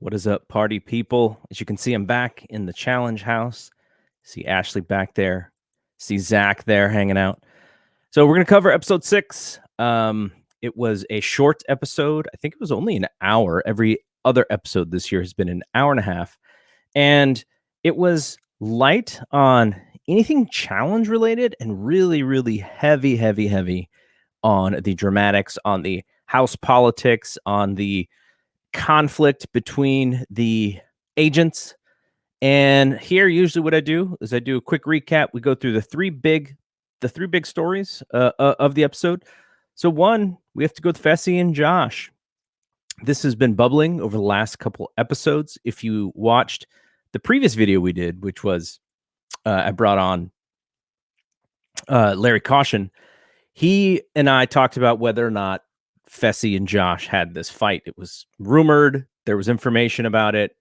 What is up, party people? As you can see, I'm back in the challenge house. See Ashley back there. See Zach there hanging out. So we're going to cover episode 6. It was a short episode. I think it was only an hour. Every other episode this year has been an hour and a half. And it was light on anything challenge related and really, really heavy on the dramatics, on the house politics, on the conflict between the agents. And here, usually, what I do is I do a quick recap. We go through the three big stories of the episode. So, one, we have to go with Fessy and Josh. This has been bubbling over the last couple episodes. If you watched the previous video we did, which was I brought on Larry Caution, he and I talked about whether or not Fessy and Josh had this fight. It was rumored. There was information about it.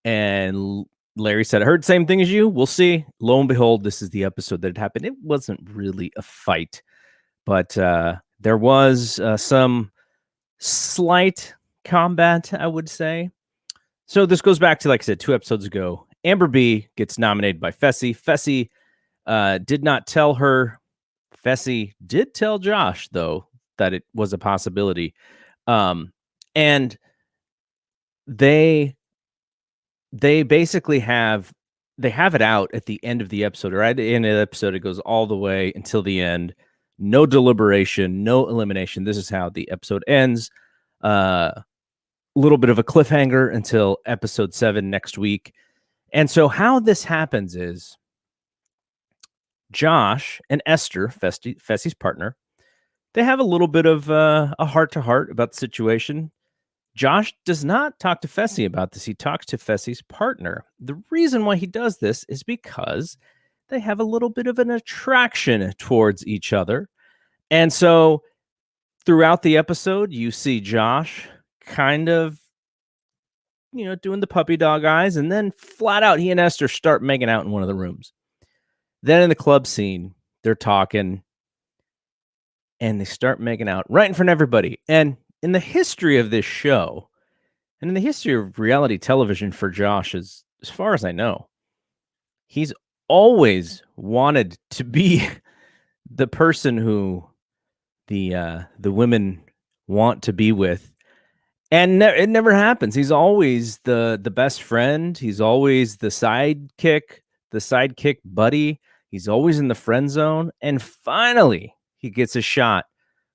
And Larry said, I heard the same thing as you. We'll see. Lo and behold, this is the episode that it happened. It wasn't really a fight, but there was some slight combat, I would say. So this goes back to, like I said, 2 episodes ago. Amber B gets nominated by Fessy. Fessy did not tell her. Fessy did tell Josh, though, that it was a possibility. And they basically have it out at the end of the episode. Right at the end of the episode, it goes all the way until the end. No deliberation, no elimination. This is how the episode ends. A little bit of a cliffhanger until episode 7 next week. And so how this happens is Josh and Esther, Fessy's partner, they have a little bit of a heart-to-heart about the situation. Josh does not talk to Fessy about this. He talks to Fessy's partner. The reason why he does this is because they have a little bit of an attraction towards each other. And so throughout the episode, you see Josh kind of, doing the puppy dog eyes, and then flat out, he and Esther start making out in one of the rooms. Then in the club scene, they're talking, and they start making out right in front of everybody. And in the history of this show, and in the history of reality television for Josh, as far as I know, he's always wanted to be the person who the women want to be with, and it never happens. He's always the best friend. He's always the sidekick buddy. He's always in the friend zone, and finally, he gets a shot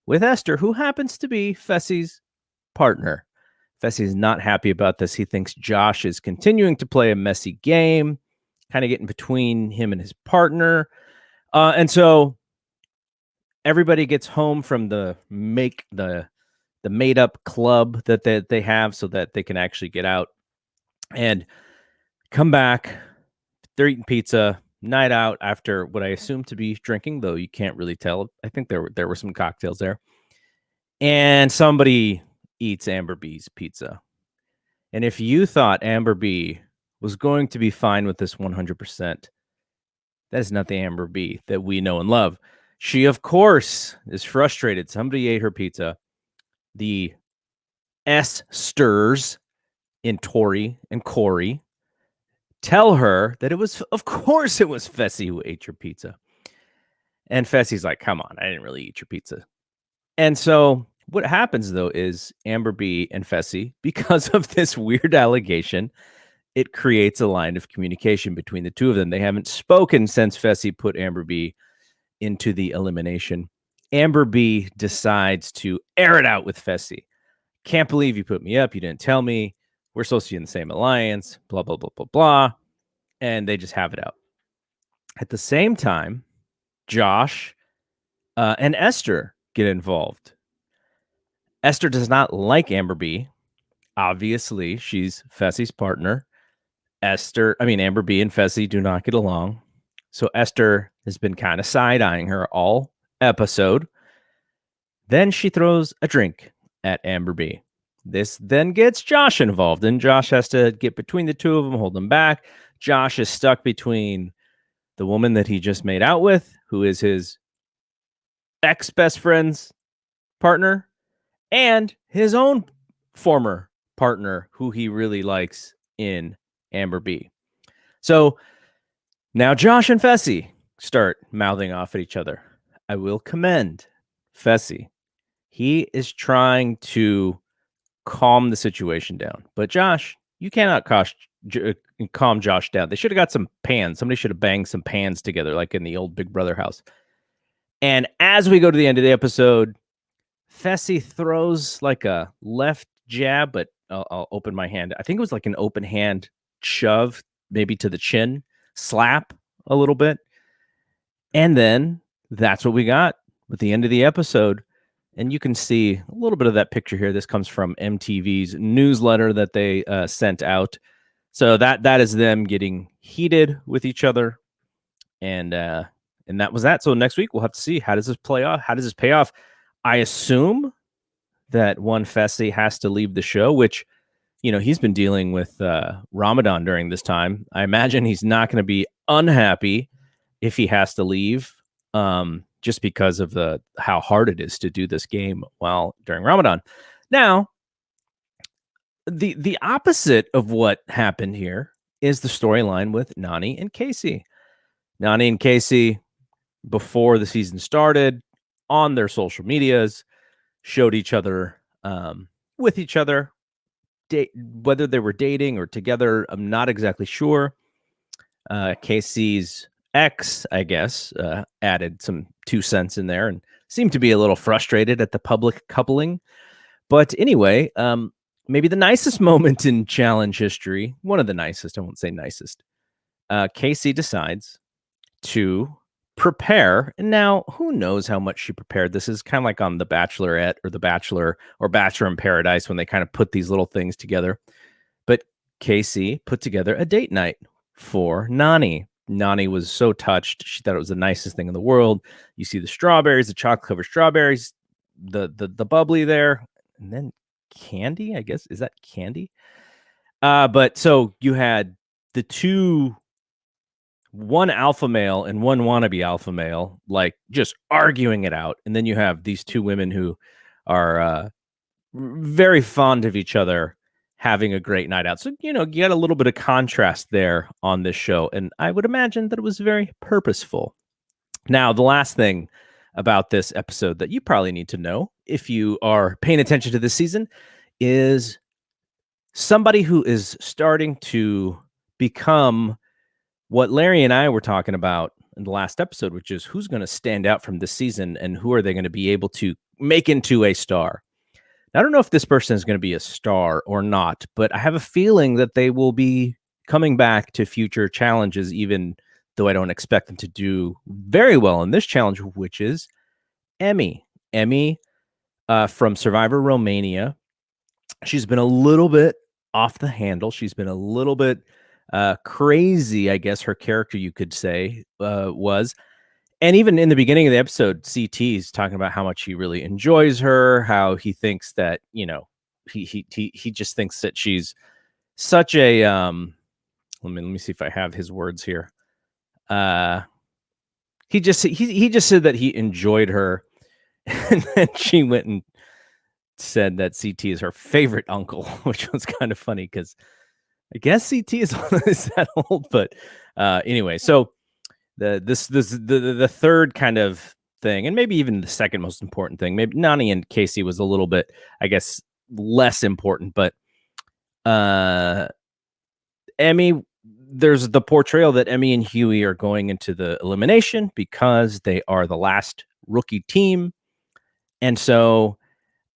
with Esther, who happens to be Fessy's partner. Fessy is not happy about this. He thinks Josh is continuing to play a messy game, kind of getting between him and his partner. And so everybody gets home from the made-up club that they have so that they can actually get out and come back. They're eating pizza, night out after what I assume to be drinking, though you can't really tell. I think there were some cocktails there. And somebody eats Amber B's pizza. And if you thought Amber B was going to be fine with this 100%, that is not the Amber B that we know and love. She, of course, is frustrated. Somebody ate her pizza. The S-sters in Tori and Corey tell her that of course it was Fessy who ate your pizza. And Fessy's like, come on, I didn't really eat your pizza. And so what happens, though, is Amber B and Fessy, because of this weird allegation, it creates a line of communication between the two of them. They haven't spoken since Fessy put Amber B into the elimination. Amber B decides to air it out with Fessy. Can't believe you put me up. You didn't tell me. We're supposed to be in the same alliance, blah, blah, blah, blah, blah. And they just have it out. At the same time, Josh and Esther get involved. Esther does not like Amber B. Obviously, she's Fessy's partner. Amber B and Fessy do not get along. So Esther has been kind of side-eyeing her all episode. Then she throws a drink at Amber B. This then gets Josh involved, and Josh has to get between the two of them, hold them back. Josh is stuck between the woman that he just made out with, who is his ex-best friend's partner, and his own former partner who he really likes in Amber B. So now Josh and Fessy start mouthing off at each other. I will commend Fessy. He is trying to calm the situation down. But Josh, you cannot calm Josh down. They should have got some pans. Somebody should have banged some pans together, like in the old Big Brother house. And as we go to the end of the episode, Fessy throws like a left jab, but I'll open my hand. I think it was like an open hand shove, maybe to the chin, slap a little bit. And then that's what we got with the end of the episode. And you can see a little bit of that picture here. This comes from MTV's newsletter that they sent out. So that is them getting heated with each other. And that was that. So next week we'll have to see, how does this play off? How does this pay off? I assume that one Fessy has to leave the show, which, he's been dealing with Ramadan during this time. I imagine he's not going to be unhappy if he has to leave, just because of how hard it is to do this game during Ramadan. Now, the opposite of what happened here is the storyline with Nany and Casey. Nany and Casey, before the season started, on their social medias, showed each other with each other, whether they were dating or together. I'm not exactly sure. Casey's ex, I guess, added some 2 cents in there and seemed to be a little frustrated at the public coupling. But anyway, maybe the nicest moment in challenge history, one of the nicest, I won't say nicest, Casey decides to prepare. And now, who knows how much she prepared? This is kind of like on The Bachelorette or The Bachelor or Bachelor in Paradise, when they kind of put these little things together. But Casey put together a date night for Nany. Nany was so touched. She thought it was the nicest thing in the world. You see the strawberries, the chocolate covered strawberries, the bubbly there, and then candy, I guess. Is that candy? But so you had the two, one alpha male and one wannabe alpha male, like just arguing it out. And then you have these two women who are very fond of each other, having a great night out. So, you get a little bit of contrast there on this show. And I would imagine that it was very purposeful. Now, the last thing about this episode that you probably need to know, if you are paying attention to this season, is somebody who is starting to become what Larry and I were talking about in the last episode, which is who's going to stand out from this season and who are they going to be able to make into a star. I don't know if this person is going to be a star or not, but I have a feeling that they will be coming back to future challenges, even though I don't expect them to do very well in this challenge, which is Emmy. Emmy from Survivor Romania. She's been a little bit off the handle. She's been a little bit crazy, I guess her character, you could say, was. And even in the beginning of the episode, CT is talking about how much he really enjoys her, how he thinks that, he just thinks that she's such a let me see if I have his words here. He just said that he enjoyed her, and then she went and said that CT is her favorite uncle, which was kind of funny because I guess CT is that old, but anyway, so the third kind of thing, and maybe even the second most important thing, maybe Nany and Casey was a little bit, I guess, less important, but Emmy, there's the portrayal that Emmy and Huey are going into the elimination because they are the last rookie team. And so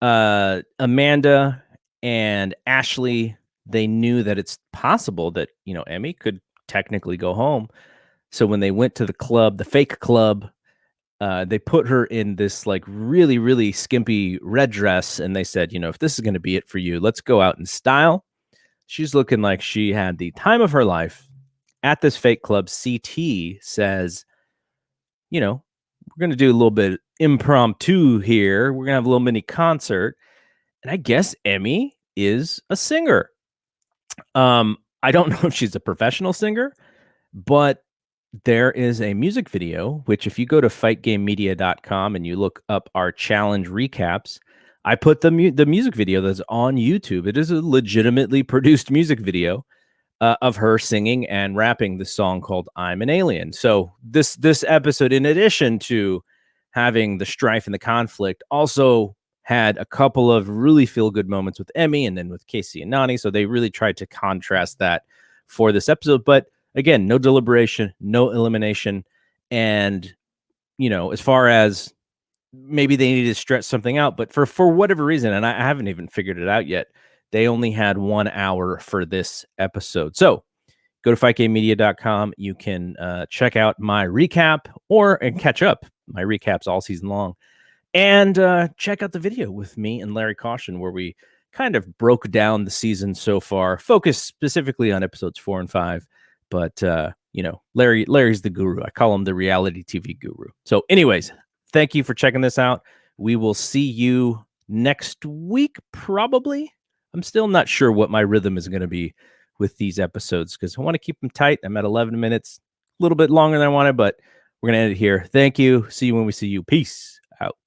Amanda and Ashley, they knew that it's possible that, Emmy could technically go home. So when they went to the club, the fake club, they put her in this like really, really skimpy red dress. And they said, if this is going to be it for you, let's go out in style. She's looking like she had the time of her life at this fake club. CT says, we're going to do a little bit impromptu here. We're going to have a little mini concert. And I guess Emmy is a singer. I don't know if she's a professional singer, but there is a music video, which if you go to fightgamemedia.com and you look up our challenge recaps, I put the music video that's on YouTube. It is a legitimately produced music video of her singing and rapping the song called "I'm an Alien." So this episode, in addition to having the strife and the conflict, also had a couple of really feel good moments with Emmy and then with Casey and Nani. So they really tried to contrast that for this episode. But again, no deliberation, no elimination, and as far as maybe they needed to stretch something out, but for whatever reason, and I haven't even figured it out yet, they only had 1 hour for this episode. So go to fightgamemedia.com. You can check out my recap and catch up. My recaps all season long. And check out the video with me and Larry Caution, where we kind of broke down the season so far, focused specifically on episodes 4 and 5. But Larry's the guru. I call him the reality TV guru. So, anyways, thank you for checking this out. We will see you next week, probably. I'm still not sure what my rhythm is going to be with these episodes because I want to keep them tight. I'm at 11 minutes, a little bit longer than I wanted, but we're going to end it here. Thank you. See you when we see you. Peace out.